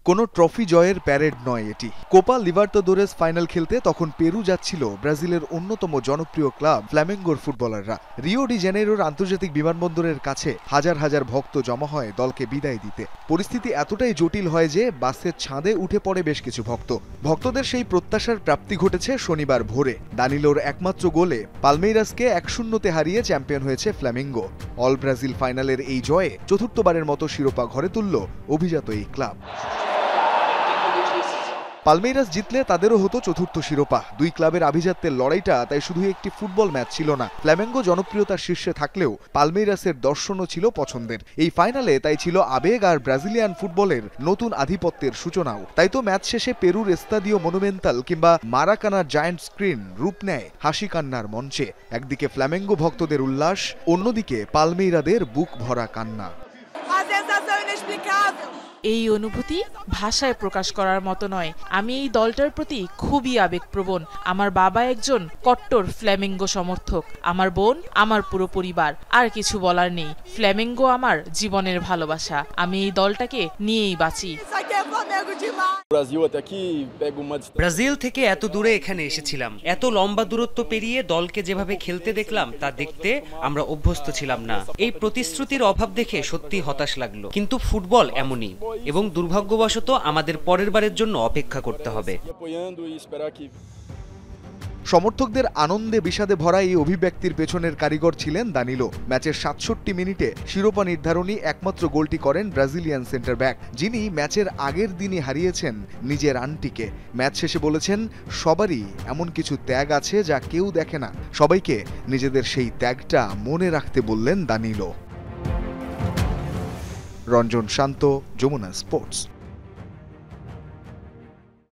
কোনো ট্রফি জয়ের প্যারেড নয় এটি। কোপা লিবার্তাদোরেস ফাইনাল খেলতে তখন পেরু যাচ্ছিল ব্রাজিলের অন্যতম জনপ্রিয় ক্লাব ফ্ল্যামেঙ্গোর ফুটবলাররা। রিও ডি জেনেরোর আন্তর্জাতিক বিমানবন্দরের কাছে হাজার হাজার ভক্ত জমা হয় দলকে বিদায় দিতে। পরিস্থিতি এতটাই জটিল হয় যে বাসের ছাদে উঠে পড়ে বেশ কিছু ভক্তদের সেই প্রত্যাশার প্রাপ্তি ঘটেছে শনিবার ভোরে। দানিলোর একমাত্র গোলে পালমেইরাসকে 1-0 হারিয়ে চ্যাম্পিয়ন হয়েছে ফ্ল্যামেঙ্গো। অল ব্রাজিল ফাইনালের এই জয়ে চতুর্থবারের মতো শিরোপা ঘরে তুলল অভিজাত এই ক্লাব। পালমেইরাস জিতলে তাদেরও হতো চতুর্থ শিরোপা। দুই ক্লাবের আভিজাত্যের লড়াইটা তাই শুধু একটি ফুটবল ম্যাচ ছিল না। ফ্ল্যামেঙ্গো জনপ্রিয়তার শীর্ষে থাকলেও পালমেইরাসের দর্শনও ছিল পছন্দের। এই ফাইনালে তাই ছিল আবেগ আর ব্রাজিলিয়ান ফুটবলের নতুন আধিপত্যের সূচনাও। তাই তো ম্যাচ শেষে পেরুর এস্তাদিও মনুমেন্টাল কিংবা মারাকানার জায়ান্ট স্ক্রিন রূপ নেয় হাসি কান্নার মঞ্চে। একদিকে ফ্ল্যামেঙ্গো ভক্তদের উল্লাস, অন্যদিকে পালমেইরাদের বুক ভরা কান্না। এই অনুভূতি ভাষায় প্রকাশ করার মতো নয়। আমি এই দলটার প্রতি খুবই আবেগপ্রবণ। আমার বাবা একজন কট্টর ফ্ল্যামেঙ্গো সমর্থক, আমার বোন, আমার পুরো পরিবার। আর কিছু বলার নেই। ফ্ল্যামেঙ্গো আমার জীবনের ভালোবাসা। আমি এই দলটাকে নিয়েই বাঁচি। ব্রাজিল থেকে এত দূরে এখানে এসেছিলাম। এত লম্বা দূরত্ব পেরিয়ে দলকে যেভাবে খেলতে দেখলাম তা দেখতে আমরা অভ্যস্ত ছিলাম না। এই প্রতিশ্রুতির অভাব দেখে সত্যি হতাশ লাগলো। কিন্তু ফুটবল এমনই, এবং দুর্ভাগ্যবশত আমাদের পরের বারের জন্য অপেক্ষা করতে হবে। সমর্থকদের আনন্দে বিষাদে ভরা এই অভিব্যক্তির পেছনের কারিগর ছিলেন দানিলো। ম্যাচের 67 মিনিটে শিরোপা নির্ধারণী একমাত্র গোলটি করেন ব্রাজিলিয়ান সেন্টার ব্যাক, যিনি ম্যাচের আগের দিনই হারিয়েছেন নিজের আন্টিকে। ম্যাচ শেষে বলেছেন, সবারই এমন কিছু ত্যাগ আছে যা কেউ দেখে না। সবাইকে নিজেদের সেই ত্যাগটা মনে রাখতে বললেন দানিলো। রঞ্জন শান্ত, যমুনা স্পোর্টস।